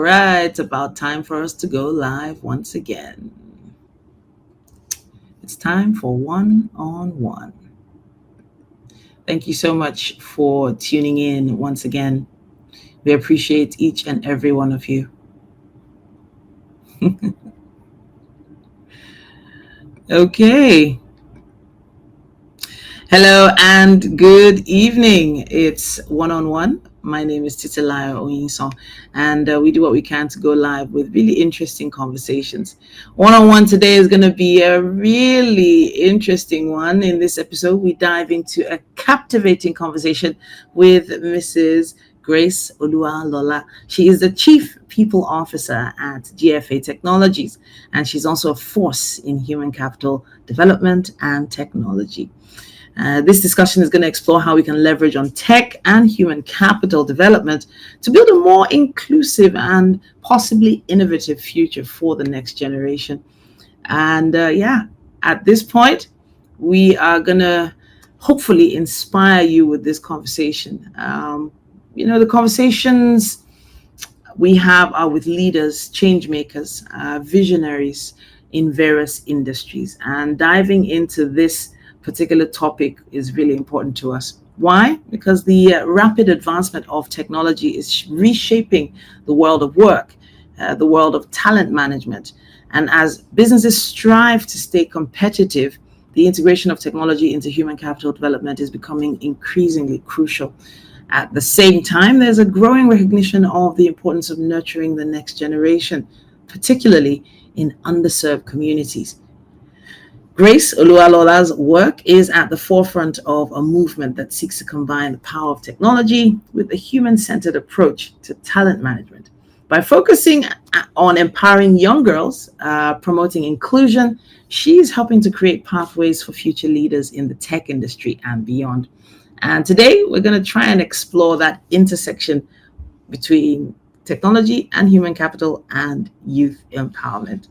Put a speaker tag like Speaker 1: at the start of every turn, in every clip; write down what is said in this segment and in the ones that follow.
Speaker 1: right, it's about time for us to go live once again. It's time for one on one. Thank you so much for tuning in once again. We appreciate each and every one of you. Okay. Hello and good evening. It's one on one. My name is Titilayo Oyinsan, and we do what we can to go live with really interesting conversations. One on one today is going to be a really interesting one. In this episode, we dive into a captivating conversation with Mrs. Grace Oluwalola. She is the Chief People Officer at GFA Technologies, and she's also a force in human capital development and technology. This discussion is going to explore how we can leverage on tech and human capital development to build a more inclusive and possibly innovative future for the next generation. And at this point, we are going to hopefully inspire you with this conversation. The conversations we have are with leaders, change makers, visionaries in various industries. And diving into this particular topic is really important to us. Why? Because the rapid advancement of technology is reshaping the world of work, the world of talent management. And as businesses strive to stay competitive, the integration of technology into human capital development is becoming increasingly crucial. At the same time, there's a growing recognition of the importance of nurturing the next generation, particularly in underserved communities. Grace Oluwalola's work is at the forefront of a movement that seeks to combine the power of technology with a human-centered approach to talent management. By focusing on empowering young girls, promoting inclusion, she's helping to create pathways for future leaders in the tech industry and beyond. And today, we're going to try and explore that intersection between technology and human capital and youth empowerment.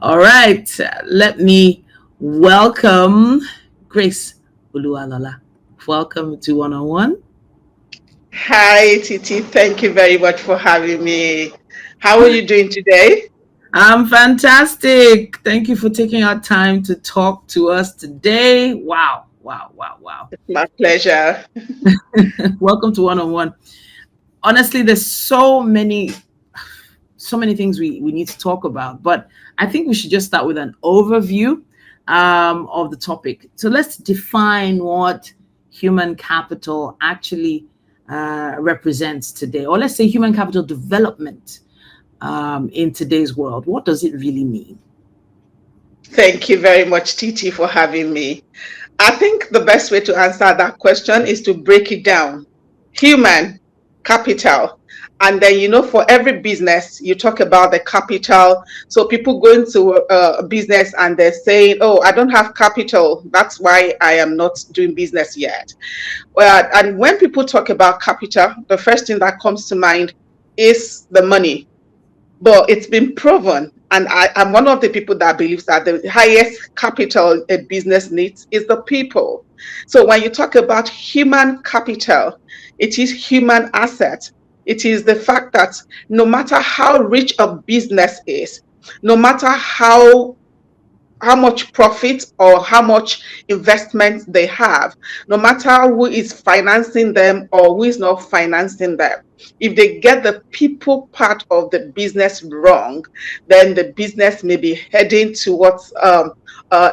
Speaker 1: All right, let me welcome Grace Oluwalola. Welcome to One on One.
Speaker 2: Hi, Titi. Thank you very much for having me. How are you doing today?
Speaker 1: I'm fantastic. Thank you for taking our time to talk to us today. Wow.
Speaker 2: My pleasure.
Speaker 1: Welcome to One on One. Honestly, there's so many things we need to talk about, but I think we should just start with an overview of the topic. So let's define what human capital actually represents today, or let's say human capital development in today's world. What does it really mean?
Speaker 2: Thank you very much, Titi, for having me. I think the best way to answer that question is to break it down. Human capital. And then, for every business, you talk about the capital. So people go into a business and they're saying, oh, I don't have capital. That's why I am not doing business yet. Well, and when people talk about capital, the first thing that comes to mind is the money. But it's been proven, and I'm one of the people that believes that the highest capital a business needs is the people. So when you talk about human capital, it is human asset. It is the fact that no matter how rich a business is, no matter how much profit or how much investment they have, no matter who is financing them or who is not financing them. If they get the people part of the business wrong, then the business may be heading towards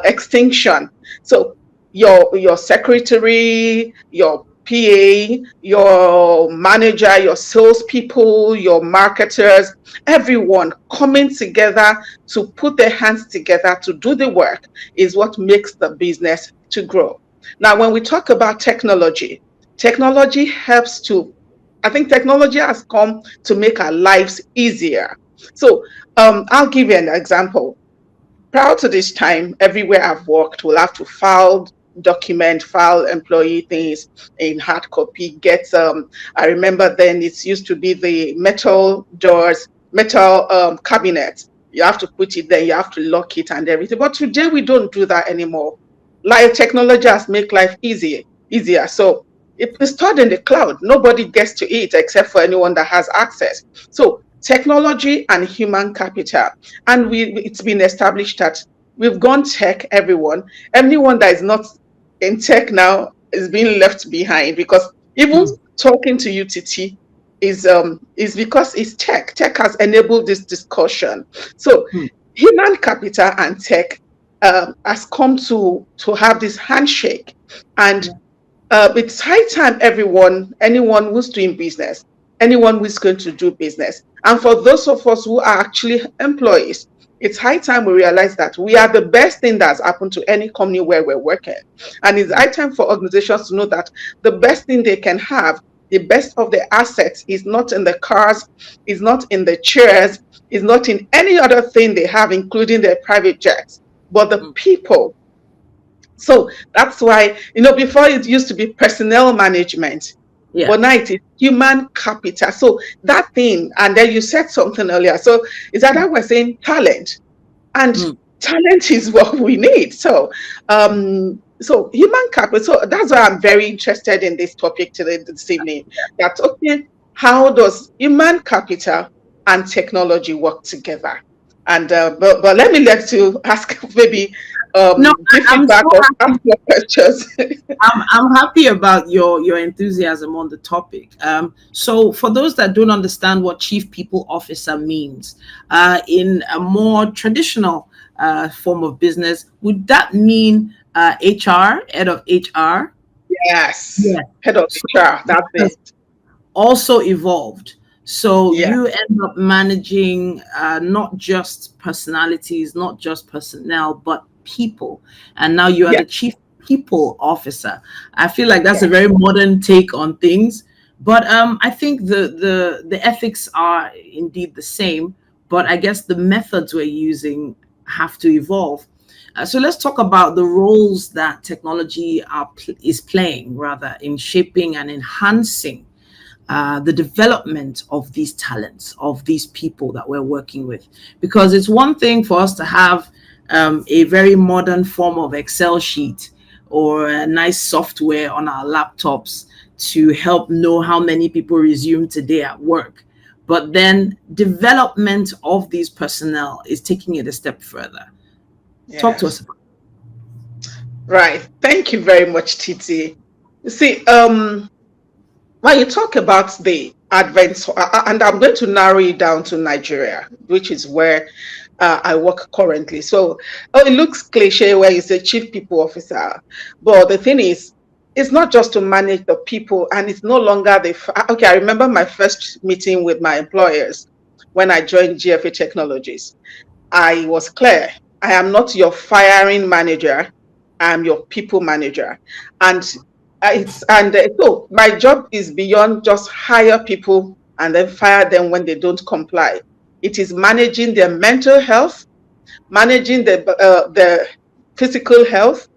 Speaker 2: extinction. So your secretary, your PA, your manager, your salespeople, your marketers, everyone coming together to put their hands together to do the work is what makes the business to grow. Now, when we talk about technology helps to, I think technology has come to make our lives easier. So I'll give you an example. Prior to this time, everywhere I've worked, we'll have to file employee things in hard copy. I remember then it used to be the metal doors, metal cabinet. You have to put it there, you have to lock it and everything. But today we don't do that anymore. Like technology has made life easier. So it's stored in the cloud. Nobody gets to it except for anyone that has access. So technology and human capital. And it's been established that we've gone tech, anyone that is not in tech now is being left behind, because even
Speaker 1: Mm,
Speaker 2: talking to you, Titi, is because it's tech. Tech has enabled this discussion. So
Speaker 1: mm,
Speaker 2: human capital and tech has come to have this handshake. And
Speaker 1: yeah.
Speaker 2: it's high time anyone who's doing business, anyone who's going to do business, and for those of us who are actually employees, it's high time we realize that we are the best thing that's happened to any company where we're working. And it's
Speaker 1: Mm,
Speaker 2: high time for organizations to know that the best thing they can have, the best of their assets, is not in the cars, is not in the chairs, is not in any other thing they have, including their private jets, but the
Speaker 1: mm,
Speaker 2: people. So that's why, before it used to be personnel management,
Speaker 1: yeah.
Speaker 2: but now it is human capital. So that thing, and then you said something earlier. So is that we're saying talent, and
Speaker 1: Mm,
Speaker 2: talent is what we need. So human capital. So that's why I'm very interested in this topic today, this evening. That okay, how does human capital and technology work together? And but let you ask, maybe
Speaker 1: no,
Speaker 2: give
Speaker 1: I'm
Speaker 2: feedback
Speaker 1: so
Speaker 2: or ask
Speaker 1: happy.
Speaker 2: more questions.
Speaker 1: I'm happy about your enthusiasm on the topic. So for those that don't understand what chief people officer means, in a more traditional form of business, would that mean HR, head of HR?
Speaker 2: Yes,
Speaker 1: Yeah.
Speaker 2: head of
Speaker 1: So
Speaker 2: HR. That's
Speaker 1: it
Speaker 2: it.
Speaker 1: has also evolved. So
Speaker 2: Yeah,
Speaker 1: you end up managing not just personalities, not just personnel, but people. And now you are
Speaker 2: yeah,
Speaker 1: the chief people officer. I feel like that's
Speaker 2: yeah,
Speaker 1: a very modern take on things. But I think the ethics are indeed the same. But I guess the methods we're using have to evolve. So let's talk about the roles that technology is playing, rather, in shaping and enhancing the development of these talents, of these people that we're working with. Because it's one thing for us to have a very modern form of Excel sheet or a nice software on our laptops to help know how many people resume today at work. But then development of these personnel is taking it a step further. Talk to us
Speaker 2: yes.
Speaker 1: about
Speaker 2: Right. Thank you very much, Titi. You see, when you talk about the advent, and I'm going to narrow it down to Nigeria, which is where I work currently. So, it looks cliche where you say chief people officer, but the thing is, it's not just to manage the people, and it's no longer okay. I remember my first meeting with my employers when I joined GFA Technologies. I was clear. I am not your firing manager. I'm your people manager. And so my job is beyond just hire people and then fire them when they don't comply. It is managing their mental health, managing their physical health,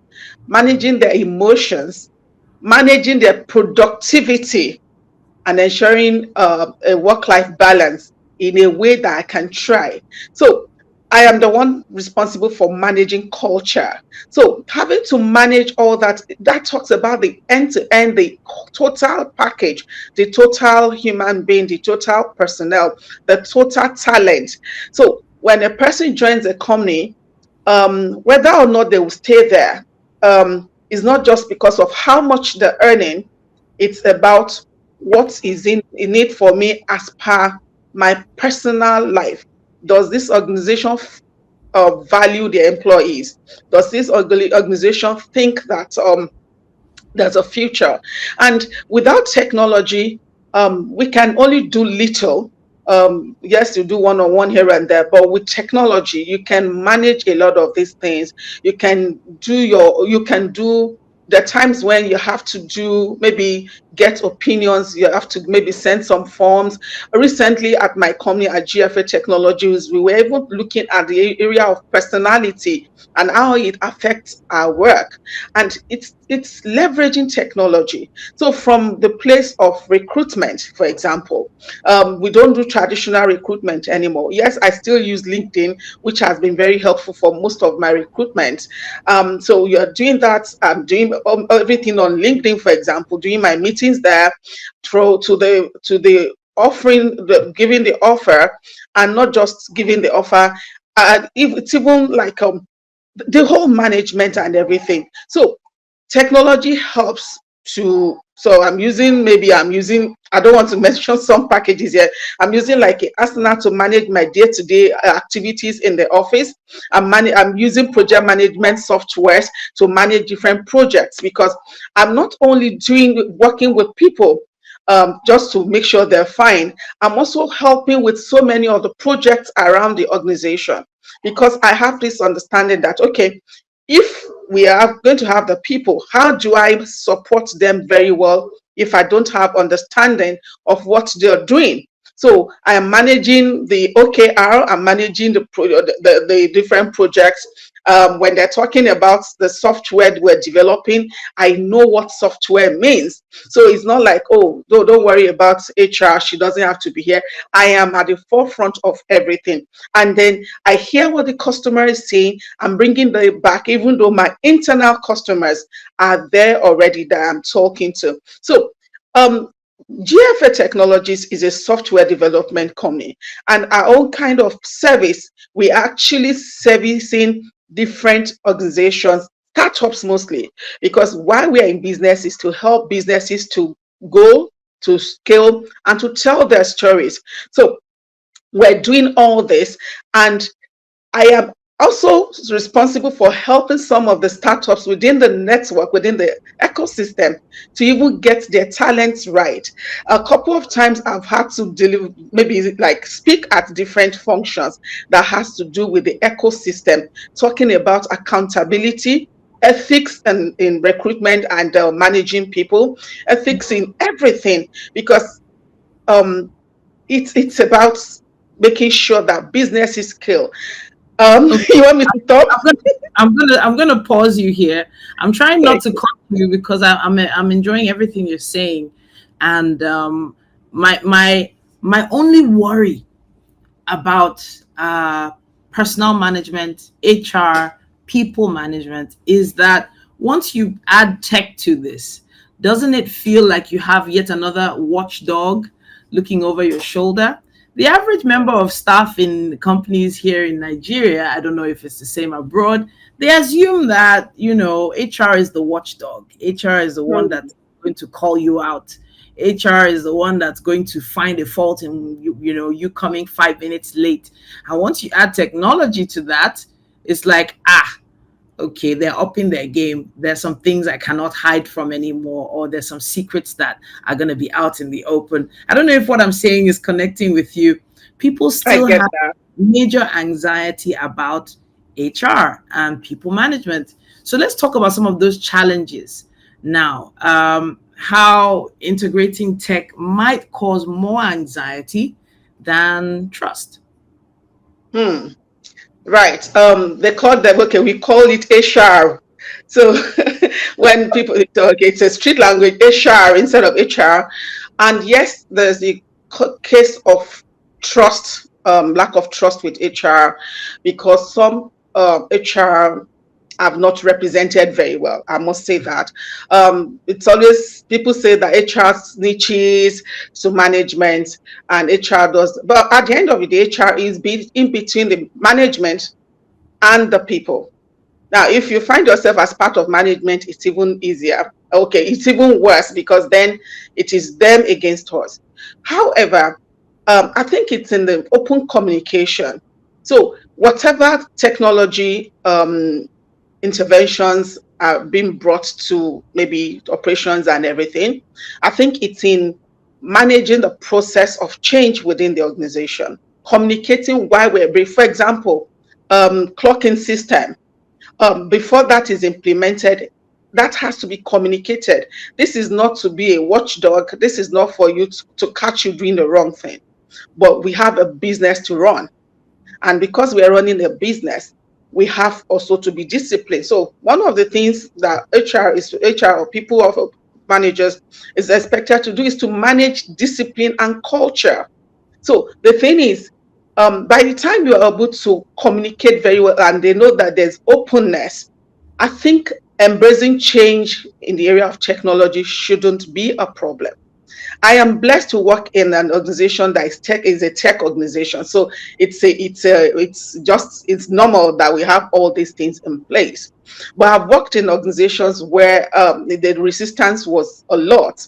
Speaker 2: managing their emotions, managing their productivity, and ensuring a work-life balance in a way that I can try. So I am the one responsible for managing culture. So having to manage all that, that talks about the end-to-end, the total package, the total human being, the total personnel, the total talent. So when a person joins a company, whether or not they will stay there, is not just because of how much they're earning. It's about what is in it for me as per my personal life. Does this organization value their employees? Does this organization think that there's a future? And without technology, we can only do little. Yes, you do one-on-one here and there, but with technology, you can manage a lot of these things. You can do the times when you have to do maybe get opinions, you have to maybe send some forms. Recently at my company at GFA Technologies, we were even looking at the area of personality and how it affects our work. And it's leveraging technology. So from the place of recruitment, for example, we don't do traditional recruitment anymore. Yes, I still use LinkedIn, which has been very helpful for most of my recruitment. So you're doing that. I'm doing everything on LinkedIn, for example, doing my meetings there, through to the offering, giving the offer, and not just giving the offer. If it's even like the whole management and everything. So technology helps to, so I'm using, I don't want to mention some packages here. I'm using like a Asana to manage my day-to-day activities in the office. I'm using project management softwares to manage different projects, because I'm not only doing working with people just to make sure they're fine. I'm also helping with so many of the projects around the organization, because I have this understanding that, okay, if we are going to have the people, how do I support them very well if I don't have understanding of what they're doing? So I am managing the OKR, I'm managing the different projects. When they're talking about the software we're developing, I know what software means. So it's not like, oh, don't worry about HR, she doesn't have to be here. I am at the forefront of everything. And then I hear what the customer is saying. I'm bringing them back, even though my internal customers are there already that I'm talking to. So um, GFA Technologies is a software development company, and our own kind of service, we actually servicing different organizations, startups mostly, because why we are in business is to help businesses to go, to scale, and to tell their stories. So we're doing all this, and I am also responsible for helping some of the startups within the network, within the ecosystem, to even get their talents right. A couple of times I've had to deliver, maybe like speak at different functions that has to do with the ecosystem, talking about accountability, ethics and in recruitment and managing people, ethics in everything, because um, it's about making sure that businesses scale.
Speaker 1: Okay.
Speaker 2: You want me to stop?
Speaker 1: I'm gonna, I'm gonna pause you here. I'm trying not
Speaker 2: Thank
Speaker 1: to
Speaker 2: you.
Speaker 1: cut you because I'm enjoying everything you're saying, and my only worry about personal management, HR, people management is that once you add tech to this, doesn't it feel like you have yet another watchdog looking over your shoulder? The average member of staff in companies here in Nigeria, I don't know if it's the same abroad, they assume that, HR is the watchdog. HR is the one
Speaker 2: Hmm.
Speaker 1: that's going to call you out. HR is the one that's going to find a fault in you coming 5 minutes late. And once you add technology to that, it's like, okay, they're upping their game. There's some things I cannot hide from anymore, or there's some secrets that are going to be out in the open. I don't know if what I'm saying is connecting with you. People
Speaker 2: I
Speaker 1: still
Speaker 2: get
Speaker 1: have
Speaker 2: that.
Speaker 1: major anxiety about HR and people management. So let's talk about some of those challenges now. How integrating tech might cause more anxiety than trust.
Speaker 2: Hmm. Right. They call them, okay, we call it HR. So when people, okay, it's a street language, HR instead of HR. And yes, there's the case of trust, lack of trust with HR, because some HR have not represented very well. I must say that. It's always, people say that HR snitches to management and HR does, but at the end of the day, HR is in between the management and the people. Now, if you find yourself as part of management, it's even easier. Okay, it's even worse, because then it is them against us. However, I think it's in the open communication. So whatever technology interventions are being brought to maybe operations and everything, I think it's in managing the process of change within the organization, communicating why we're brief. For example, clocking system, before that is implemented, that has to be communicated. This is not to be a watchdog. This is not for you to catch you doing the wrong thing. But we have a business to run. And because we are running a business, we have also to be disciplined. So one of the things that HR or people of managers is expected to do is to manage discipline and culture. So the thing is, by the time you are able to communicate very well and they know that there's openness, I think embracing change in the area of technology shouldn't be a problem. I am blessed to work in an organization that is a tech organization. So it's normal that we have all these things in place. But I've worked in organizations where the resistance was a lot,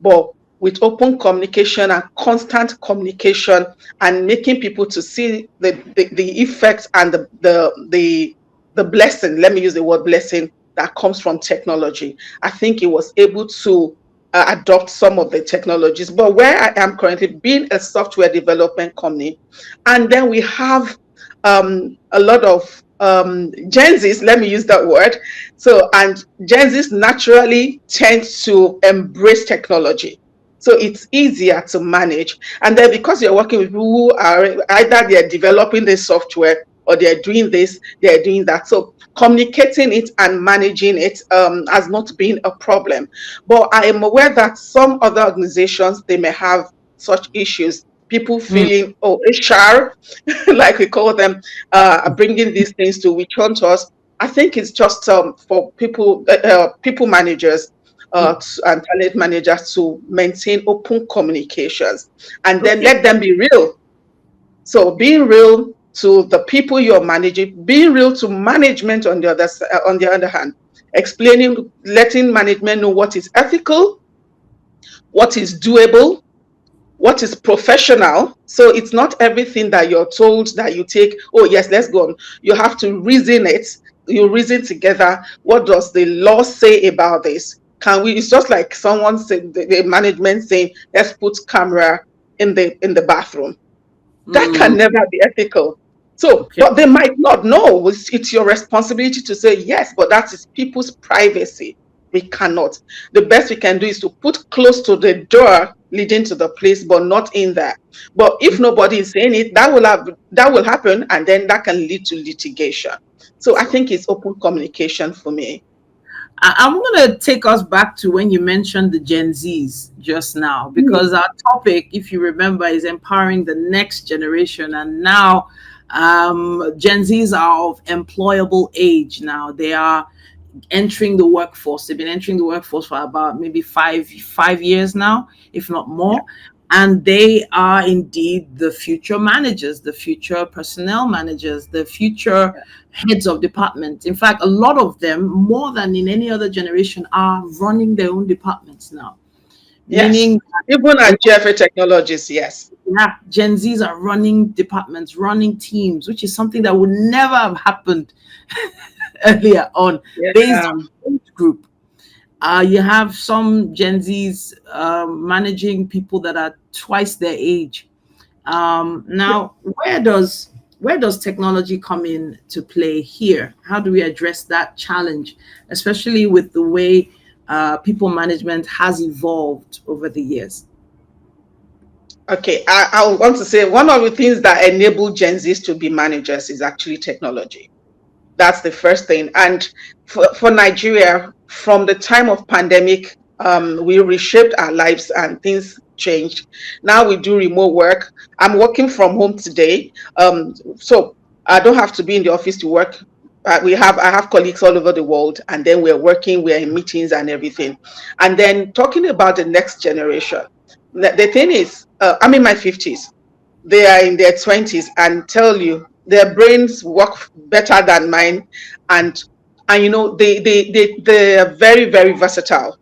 Speaker 2: but with open communication and constant communication and making people to see the effects and the blessing, let me use the word blessing, that comes from technology. I think it was able to adopt some of the technologies. But where I am currently, being a software development company, and then we have a lot of Gen Zs, let me use that word. So, and Gen Zs naturally tend to embrace technology. So it's easier to manage. And then because you're working with people who are either they're developing the software or they're doing this, they're doing that. So communicating it and managing it has not been a problem. But I am aware that some other organizations, they may have such issues. People
Speaker 1: Mm,
Speaker 2: feeling, oh, HR, like we call them, bringing these things to which on to us. I think it's just for people managers
Speaker 1: mm.
Speaker 2: and talent managers to maintain open communications and then
Speaker 1: Okay.
Speaker 2: let them be real. So being real to the people you're managing, being real to management on the other hand, explaining, letting management know what is ethical, what is doable, what is professional. So it's not everything that you're told that you take, oh yes, let's go on. You have to reason it. You reason together. What does the law say about this? Can we, it's just like someone said, the management saying, let's put camera in the bathroom. That can
Speaker 1: Mm,
Speaker 2: never be ethical. So,
Speaker 1: okay.
Speaker 2: but they might not know. It's your responsibility to say yes, but that is people's privacy. We cannot. The best we can do is to put close to the door leading to the place, but not in there. But if nobody is saying it, that will happen, and then that can lead to litigation. So I
Speaker 1: So
Speaker 2: think it's open communication for me.
Speaker 1: I'm going to take us back to when you mentioned the Gen Zs just now,
Speaker 2: Mm.
Speaker 1: because our topic, if you remember, is empowering the next generation. And now Gen Zs are of employable age now. They are entering the workforce. They've been entering the workforce for about maybe five years now, if not
Speaker 2: Yeah.
Speaker 1: more. And they are indeed the future managers, the future personnel managers, the future heads of departments. In fact, a lot of them, more than in any other generation, are running their own departments now.
Speaker 2: Yes.
Speaker 1: Meaning,
Speaker 2: Even
Speaker 1: a
Speaker 2: at
Speaker 1: lot,
Speaker 2: GFA Technologies, yes.
Speaker 1: yeah, Gen Zs are running departments, running teams, which is something that would never have happened earlier on,
Speaker 2: Yeah.
Speaker 1: based on age group. You have some Gen Zs managing people that are twice their age. Now, where does technology come in to play here? How do we address that challenge, especially with the way people management has evolved over the years?
Speaker 2: Okay, I want to say one of the things that enable Gen Zs to be managers is actually technology. That's the first thing. And for Nigeria, from the time of pandemic, we reshaped our lives and things changed. Now we do remote work. I'm working from home today. So I don't have to be in the office to work. I have colleagues all over the world, and then we're working, we're in meetings and everything. And then talking about the next generation, the thing is, I'm in my 50s, they are in their 20s, and tell you their brains work better than mine, and they are very, very versatile,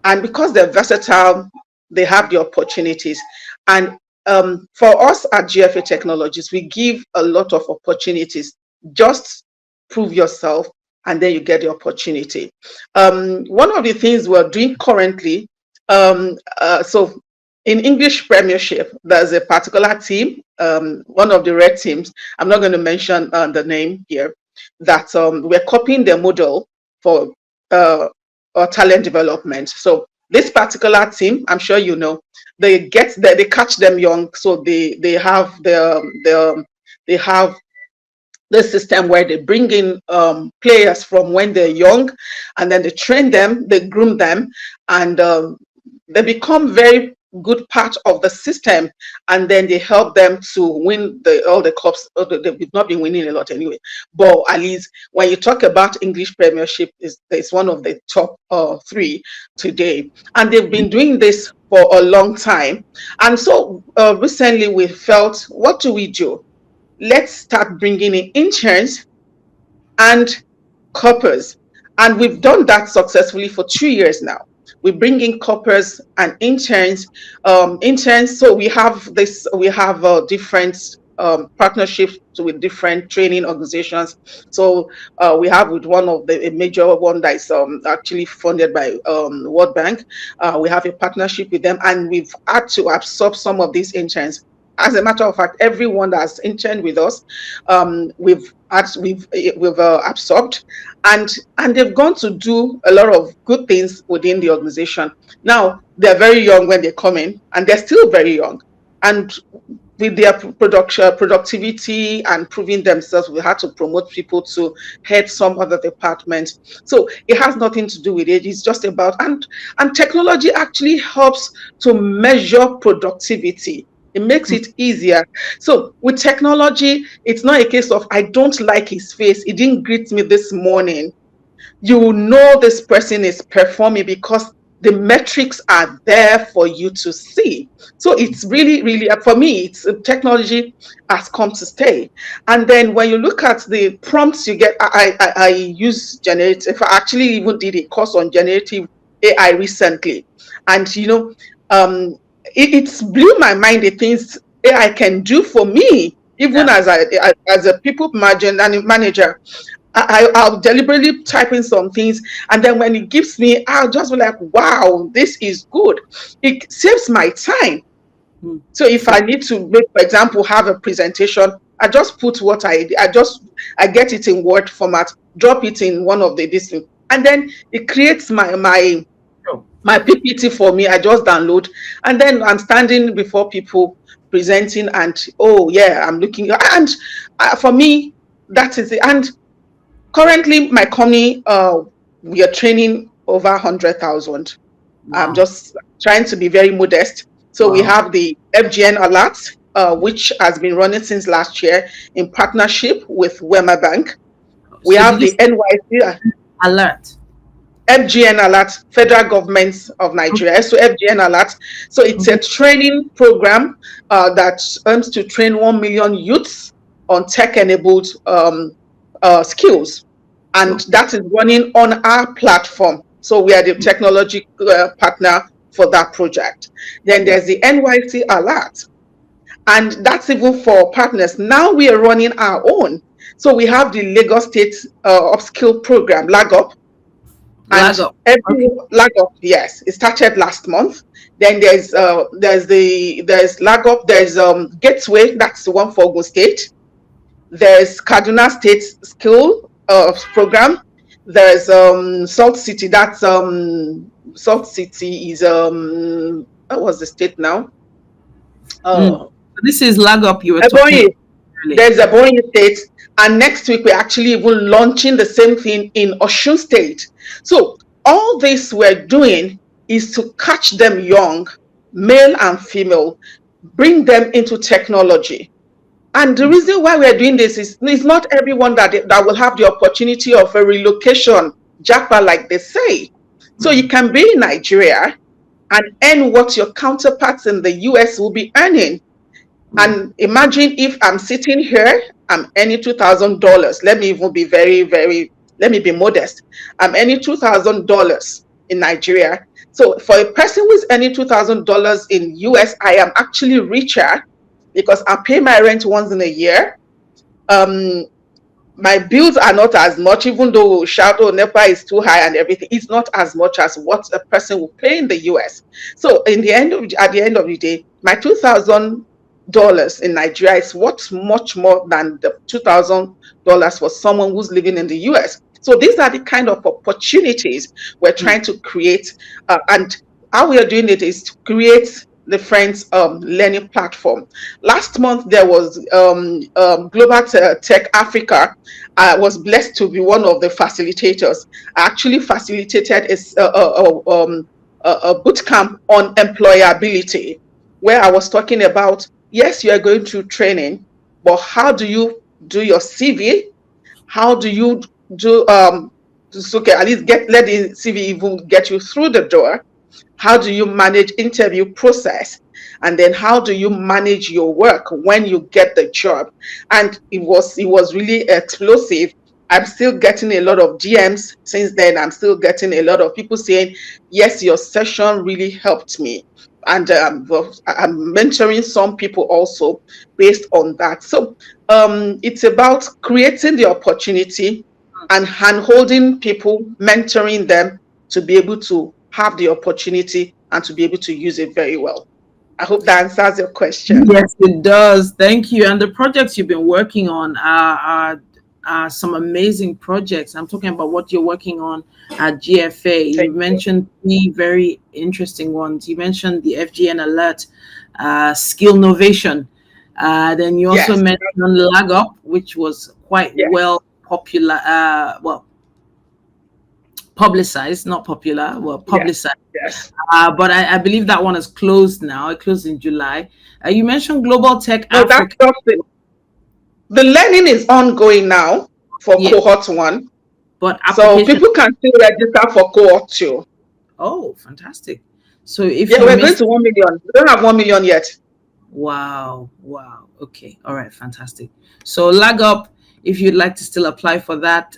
Speaker 2: and because they're versatile, they have the opportunities. And for us at GFA Technologies, we give a lot of opportunities. Just prove yourself, and then you get the opportunity. One of the things we're doing currently, so in English Premiership, there's a particular team, one of the red teams. I'm not going to mention the name here. That we're copying the model for uh, talent development. So this particular team, I'm sure you know, they catch them young, so they have they have the system where they bring in players from when they're young, and then they train them, they groom them, and they become very good part of the system, and then they help them to win all the cups. They've not been winning a lot anyway, but at least when you talk about English Premiership, is one of the top three today, and they've been doing this for a long time. And so recently we felt, what do we do? Let's start bringing in interns and coppers. And we've done that successfully for 2 years now. We bring in coppers and interns. So we have different partnerships with different training organizations. So we have with one of a major one that is actually funded by World Bank. We have a partnership with them, and we've had to absorb some of these interns. As a matter of fact, everyone that's interned with us, we've absorbed, and they've gone to do a lot of good things within the organization. Now they're very young when they come in, and they're still very young, and with their productivity and proving themselves, we had to promote people to head some other departments. So it has nothing to do with it. It's just about, and technology actually helps to measure productivity. It makes it easier. So with technology, it's not a case of, I don't like his face, he didn't greet me this morning. You know this person is performing because the metrics are there for you to see. So it's really, really, for me, it's technology has come to stay. And then when you look at the prompts you get, I use generative. I actually even did a course on generative AI recently, and it blew my mind, the things AI can do for me, even
Speaker 1: Yeah.
Speaker 2: as a people manager. I'll deliberately type in some things, and then when it gives me, I'll just be like, wow, this is good. It saves my time.
Speaker 1: Mm.
Speaker 2: So if I
Speaker 1: True.
Speaker 2: need to make, for example, have a presentation, I just put what I get it in Word format, drop it in one of the this thing, and then it creates
Speaker 1: True.
Speaker 2: my PPT for me. I just download, and then I'm standing before people presenting, and oh yeah, I'm looking, and for me, that is it. And currently, my company, we are training over 100,000. I'm
Speaker 1: Wow.
Speaker 2: just trying to be very modest. So we
Speaker 1: Wow.
Speaker 2: have the FGN Alert, which has been running since last year in partnership with Wema Bank. We
Speaker 1: So did
Speaker 2: have
Speaker 1: you
Speaker 2: the
Speaker 1: say
Speaker 2: NYC
Speaker 1: alert?
Speaker 2: FGN Alert, Federal Government of
Speaker 1: Okay.
Speaker 2: Nigeria. So FGN Alert. So it's a
Speaker 1: Mhm.
Speaker 2: training program that aims to train 1 million youths on tech-enabled skills. And
Speaker 1: Sure.
Speaker 2: that is running on our platform. So we are the technology partner for that project. Then
Speaker 1: Yeah.
Speaker 2: there's the NYC Alert, and that's even for partners. Now we are running our own. So we have the Lagos State Upskill Program, LAGUP,
Speaker 1: Lag
Speaker 2: and
Speaker 1: up.
Speaker 2: every
Speaker 1: Okay.
Speaker 2: LAGUP, yes, it started last month. Then there's LAGUP, there's Gateway, that's the one for Ogun State. There's Kaduna State Skill Program. There's Salt City. That's Salt City is what was the state now?
Speaker 1: Mm.
Speaker 2: Uh,
Speaker 1: So this is lag up you were talking
Speaker 2: Ebonyi.
Speaker 1: about earlier.
Speaker 2: There's Ebonyi State, and next week we're actually even launching the same thing in Osun State. So all this we're doing is to catch them young, male and female, bring them into technology. And the reason why we're doing this is it's not everyone that will have the opportunity of a relocation, japa, like they say. So you can be in Nigeria and earn what your counterparts in the US will be earning.
Speaker 1: Mm.
Speaker 2: And imagine if I'm sitting here, I'm earning $2,000. Let me even be let me be modest. I'm earning $2,000 in Nigeria. So for a person who's earning $2,000 in US, I am actually richer because I pay my rent once in a year. Um, my bills are not as much, even though shadow NEPA is too high and everything. It's not as much as what a person will pay in the US. So at the end of the day, my $2,000 in Nigeria is worth much more than the $2,000 for someone who's living in the US. So these are the kind of opportunities we're
Speaker 1: Mm.
Speaker 2: trying to create, and how we are doing it is to create the Friends learning platform. Last month there was Global Tech Africa. I was blessed to be one of the facilitators. I actually facilitated a boot camp on employability, where I was talking about, yes, you are going through training, but how do you do your CV? How do you do okay, at least let the CV even get you through the door? How do you manage interview process? And then how do you manage your work when you get the job? And it was really explosive. I'm still getting a lot of DMs since then. I'm still getting a lot of people saying, yes, your session really helped me. And I'm mentoring some people also based on that. So it's about creating the opportunity and hand-holding people, mentoring them to be able to have the opportunity and to be able to use it very well. I hope that answers your question.
Speaker 1: Yes, it does. Thank you. And the projects you've been working on are some amazing projects. I'm talking about what you're working on at GFA. You
Speaker 2: Thank you.
Speaker 1: mentioned three very interesting ones. You mentioned the FGN Alert, Skill Novation. Then you also
Speaker 2: Yes,
Speaker 1: mentioned Lag Up, which was quite
Speaker 2: yes,
Speaker 1: well popular. Well, publicized, not popular, well,
Speaker 2: yes,
Speaker 1: publicized.
Speaker 2: yes.
Speaker 1: But I believe that one is closed now. It closed in July. You mentioned Global Tech
Speaker 2: No, that's
Speaker 1: Africa.
Speaker 2: just it. The learning is ongoing now for
Speaker 1: Yeah,
Speaker 2: cohort one.
Speaker 1: but
Speaker 2: So
Speaker 1: application.
Speaker 2: people can still register for cohort two.
Speaker 1: Oh, fantastic. So if
Speaker 2: Yeah,
Speaker 1: you
Speaker 2: we're going
Speaker 1: missed,
Speaker 2: to 1 million. We don't have 1 million yet.
Speaker 1: wow, wow. Okay, all right, fantastic. So lag up if you'd like to still apply for that.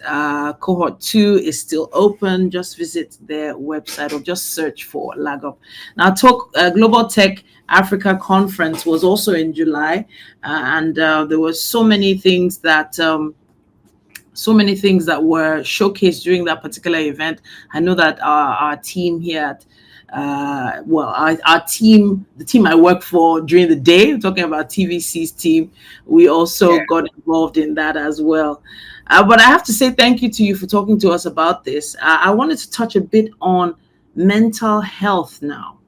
Speaker 1: Cohort 2 is still open. Just visit their website or just search for lag up. Now, talk Global Tech Africa Conference was also in July, and there were so many things that were showcased during that particular event. I know that our team here at our team, the team I work for during the day, I'm talking about TVC's team, we also
Speaker 2: Yeah.
Speaker 1: got involved in that as well. But I have to say thank you to you for talking to us about this. I wanted to touch a bit on mental health now,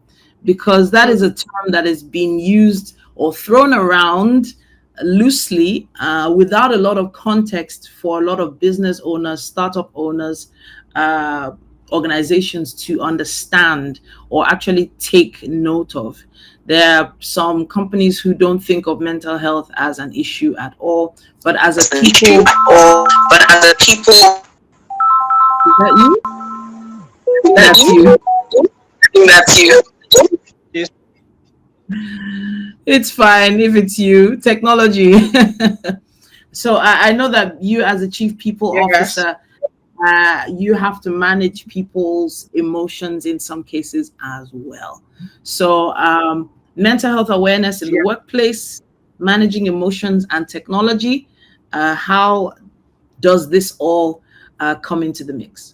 Speaker 1: because that is a
Speaker 2: Mm.
Speaker 1: term that is being used or thrown around loosely without a lot of context for a lot of business owners, startup owners, uh, organizations to understand or actually take note of. There are some companies who don't think of mental health as an issue at all, but as a
Speaker 2: As an issue
Speaker 1: people,
Speaker 2: at all, but as a people,
Speaker 1: is that you? I think
Speaker 2: that
Speaker 1: that's
Speaker 2: you,
Speaker 1: you.
Speaker 2: I think that's you. Yes.
Speaker 1: It's fine if it's you. Technology. So I know that you, as a chief people
Speaker 2: Yes.
Speaker 1: officer, you have to manage people's emotions in some cases as well. So mental health awareness in the
Speaker 2: Yeah.
Speaker 1: workplace, managing emotions and technology. How does this all come into the mix?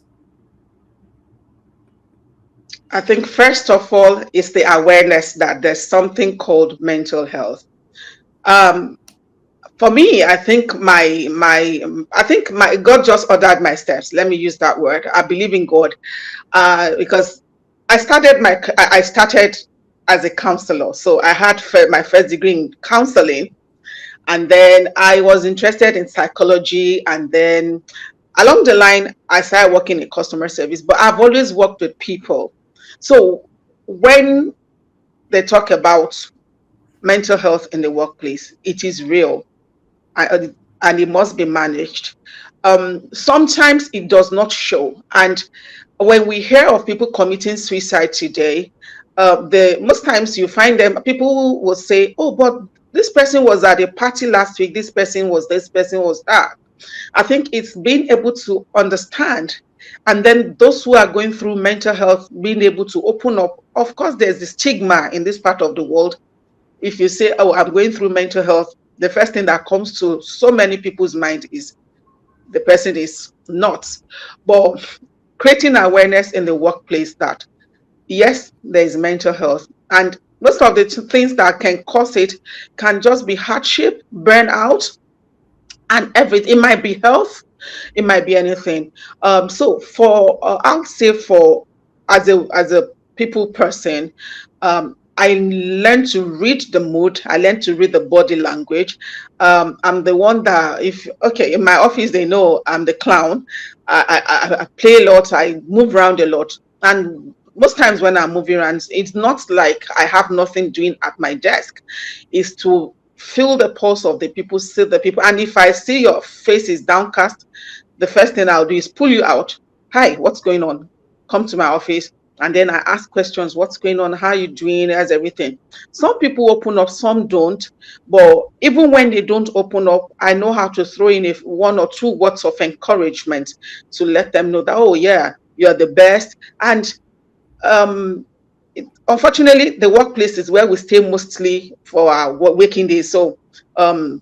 Speaker 2: I think first of all is the awareness that there's something called mental health. Um, for me, I think my God just ordered my steps. Let me use that word. I believe in God because I started as a counselor. So I had my first degree in counseling, and then I was interested in psychology, and then along the line I started working in customer service. But I've always worked with people. So when they talk about mental health in the workplace, it is real, and it must be managed. Sometimes it does not show. And when we hear of people committing suicide today, the most times you find them, people will say, oh, but this person was at a party last week, this person was that. I think it's being able to understand. And then those who are going through mental health, being able to open up. Of course, there's the stigma in this part of the world. If you say, oh, I'm going through mental health, the first thing that comes to so many people's mind is the person is nuts. But creating awareness in the workplace that, yes, there is mental health. And most of the things that can cause it can just be hardship, burnout, and everything. It might be health, it might be anything. So for I'll say for as a people person, I learned to read the mood. I learned to read the body language. I'm the one that, if okay, in my office they know I'm the clown. I play a lot. I move around a lot, and most times when I'm moving around, it's not like I have nothing doing at my desk. Is to feel the pulse of the people, see the people. And if I see your face is downcast, the first thing I'll do is pull you out. Hi, what's going on? Come to my office. And then I ask questions. What's going on? How are you doing? How's everything? Some people open up, some don't. But even when they don't open up, I know how to throw in one or two words of encouragement to let them know that, oh, yeah, you're the best. And um, unfortunately, the workplace is where we stay mostly for our waking days. So 9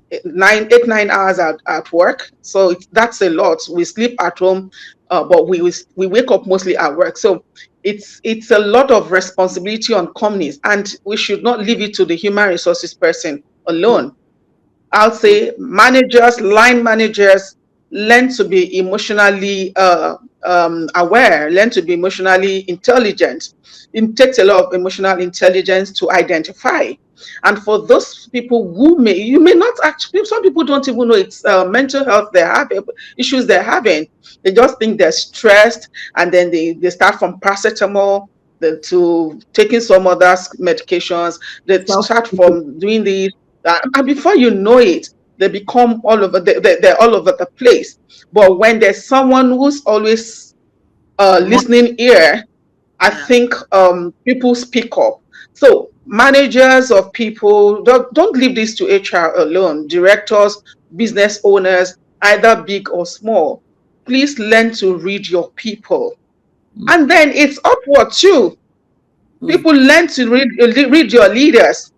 Speaker 2: hours at work. So that's a lot. We sleep at home, but we wake up mostly at work. So it's a lot of responsibility on companies, and we should not leave it to the human resources person
Speaker 1: mm,
Speaker 2: alone. I'll say managers, line managers, learn to be emotionally aware, learn to be emotionally intelligent. It takes a lot of emotional intelligence to identify. And for those people you may not actually, some people don't even know it's mental health they have, issues they're having. They just think they're stressed, and then they start from paracetamol to taking some other medications. They
Speaker 1: self-
Speaker 2: start from doing these and before you know it, they become all over. They're all over the place. But when there's someone who's always listening ear, I
Speaker 1: yeah.
Speaker 2: think people speak up. So managers of people, don't leave this to HR alone. Directors, business owners, either big or small, please learn to read your people.
Speaker 1: Mm,
Speaker 2: And then it's upward too.
Speaker 1: mm,
Speaker 2: People learn to read your leaders.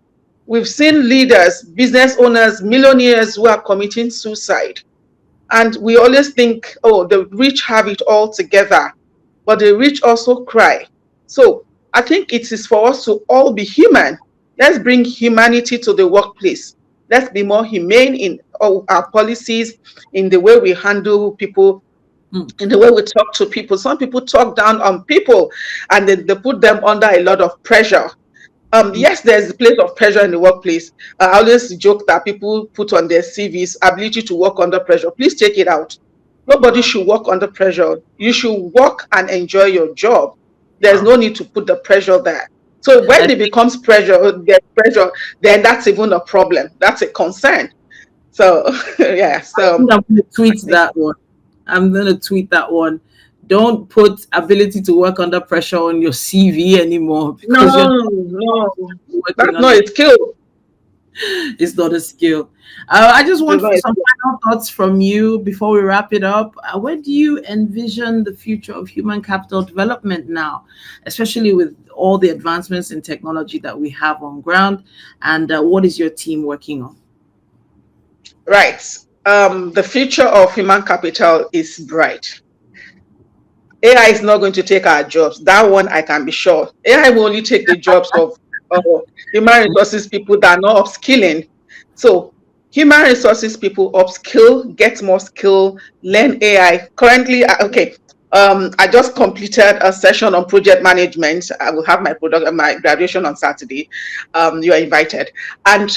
Speaker 2: We've seen leaders, business owners, millionaires who are committing suicide. And we always think, oh, the rich have it all together, but the rich also cry. So I think it is for us to all be human. Let's bring humanity to the workplace. Let's be more humane in all our policies, in the way we handle people,
Speaker 1: mm,
Speaker 2: in the way we talk to people. Some people talk down on people, and they put them under a lot of pressure.
Speaker 1: mm,
Speaker 2: Yes, there's a place of pressure in the workplace. I always joke that people put on their CVs ability to work under pressure. Please take it out. Nobody
Speaker 1: wow,
Speaker 2: should work under pressure. You should work and enjoy your job. There's
Speaker 1: wow.
Speaker 2: no need to put the pressure there. So
Speaker 1: I
Speaker 2: when it becomes pressure, there's pressure, then that's even a problem. That's a concern. So yeah, so
Speaker 1: think I'm going to
Speaker 2: I
Speaker 1: tweet
Speaker 2: think
Speaker 1: that one. I'm going to tweet that one. Don't put ability to work under pressure on your CV anymore
Speaker 2: no,
Speaker 1: because you're not
Speaker 2: no,
Speaker 1: working
Speaker 2: that's not
Speaker 1: under.
Speaker 2: a skill.
Speaker 1: It's not a skill. I just want
Speaker 2: It's not a
Speaker 1: some
Speaker 2: skill.
Speaker 1: final thoughts from you before we wrap it up. Where do you envision the future of human capital development now, especially with all the advancements in technology that we have on ground? And what is your team working on?
Speaker 2: Right. The future of human capital is bright. AI is not going to take our jobs. That one I can be sure. AI will only take the jobs of human resources people that are not upskilling. So human resources people upskill, get more skill, learn AI. Currently, okay. I just completed a session on project management. I will have my graduation on Saturday. You are invited. And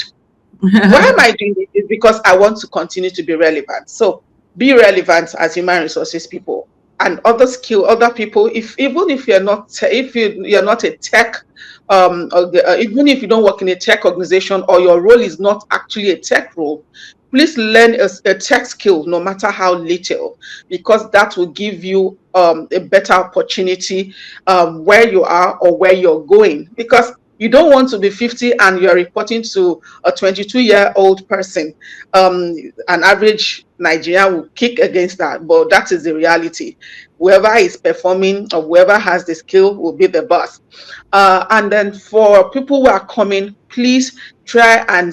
Speaker 2: why am I doing this? Is because I want to continue to be relevant. So be relevant as human resources people and other people. If even if you're not you're not a tech, even if you don't work in a tech organization or your role is not actually a tech role, please learn a tech skill, no matter how little, because that will give you a better opportunity where you are or where you're going. Because you don't want to be 50 and you're reporting to a 22-year-old person. An average Nigerian will kick against that, but that is the reality. Whoever is performing or whoever has the skill will be the boss. And then for people who are coming, please try and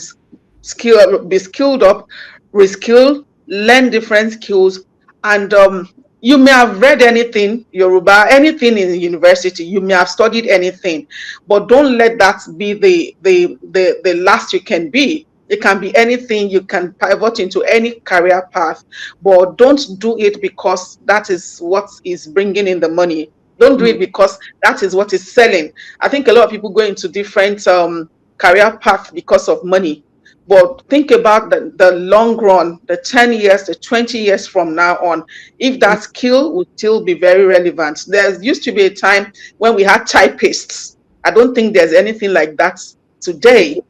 Speaker 2: be skilled up, reskill, learn different skills, and you may have read anything, Yoruba, anything in university. You may have studied anything, but don't let that be the last you can be. It can be anything. You can pivot into any career path, but don't do it because that is what is bringing in the money. Don't do it
Speaker 1: Mm,
Speaker 2: because that is what is selling. I think a lot of people go into different career paths because of money. But think about the long run, the 10 years, the 20 years from now on, if that skill would still be very relevant. There used to be a time when we had typists. I don't think there's anything like that today.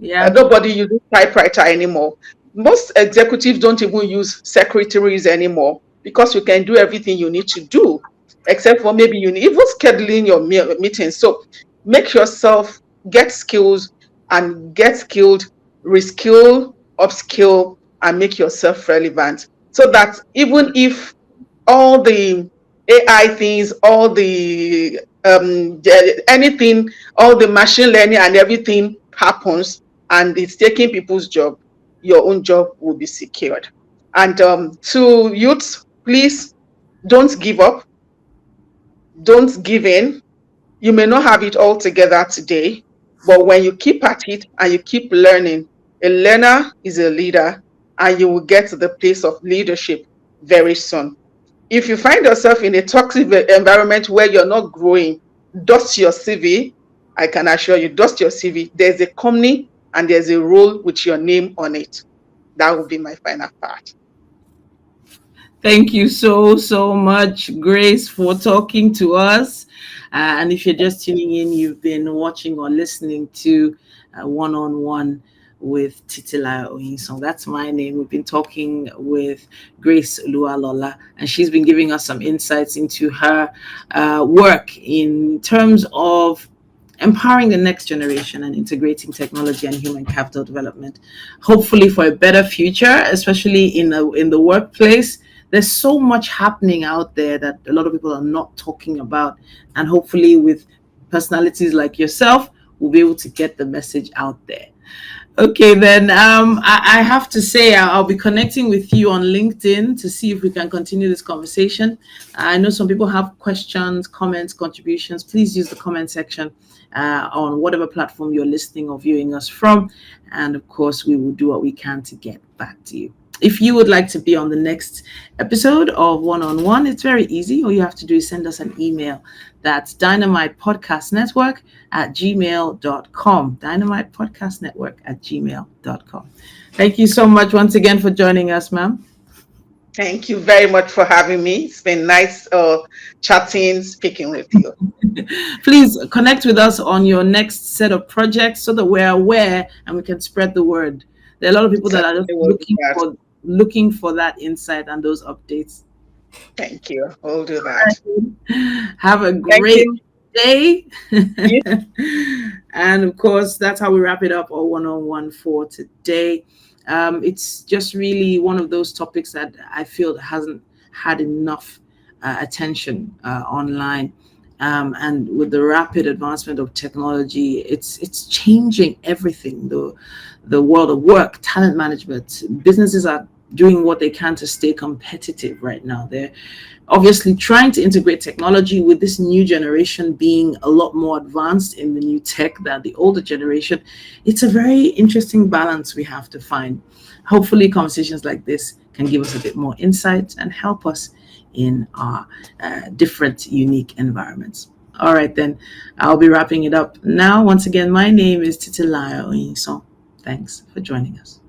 Speaker 1: Yeah.
Speaker 2: Nobody uses typewriter anymore. Most executives don't even use secretaries anymore because you can do everything you need to do, except for maybe you need even scheduling your meetings. So make yourself get skills and get skilled, reskill, upskill, and make yourself relevant so that even if all the AI things, all the anything, all the machine learning and everything happens and it's taking people's job, your own job will be secured. And to youths, please don't give up, don't give in. You may not have it all together today, but when you keep at it and you keep learning, a learner is a leader, and you will get to the place of leadership very soon. If you find yourself in a toxic environment where you're not growing, dust your CV. I can assure you, dust your CV. There's a company and there's a role with your name on it. That will be my final part.
Speaker 1: Thank you so much, Grace, for talking to us. And if you're just tuning in, you've been watching or listening to One on One with Titilayo Oyinsan. That's my name. We've been talking with Grace Lualola, and she's been giving us some insights into her work in terms of empowering the next generation and integrating technology and human capital development, hopefully for a better future, especially in the workplace. There's so much happening out there that a lot of people are not talking about, and hopefully with personalities like yourself, we'll be able to get the message out there. Okay, then I have to say I'll be connecting with you on LinkedIn to see if we can continue this conversation. I know some people have questions, comments, contributions. Please use the comment section on whatever platform you're listening or viewing us from. And of course, we will do what we can to get back to you. If you would like to be on the next episode of One on One, it's very easy. All you have to do is send us an email. That's dynamitepodcastnetwork@gmail.com. Dynamitepodcastnetwork@gmail.com. Thank you so much once again for joining us, ma'am.
Speaker 2: Thank you very much for having me. It's been nice chatting, speaking with you.
Speaker 1: Please connect with us on your next set of projects so that we're aware and we can spread the word. There are a lot of people that are just
Speaker 2: Certainly will do that.
Speaker 1: looking for that insight and those updates.
Speaker 2: Thank you. We'll do that.
Speaker 1: Have a
Speaker 2: Thank
Speaker 1: great
Speaker 2: you.
Speaker 1: day.
Speaker 2: You
Speaker 1: And of course, that's how we wrap it up our one on one for today. It's just really one of those topics that I feel hasn't had enough attention online. And with the rapid advancement of technology, it's changing everything. The world of work, talent management, businesses are doing what they can to stay competitive right now. They're obviously trying to integrate technology with this new generation being a lot more advanced in the new tech than the older generation. It's a very interesting balance we have to find. Hopefully, conversations like this can give us a bit more insight and help us in our different, unique environments. All right, then, I'll be wrapping it up now. Once again, my name is Titilayo Oyinsan. Thanks for joining us.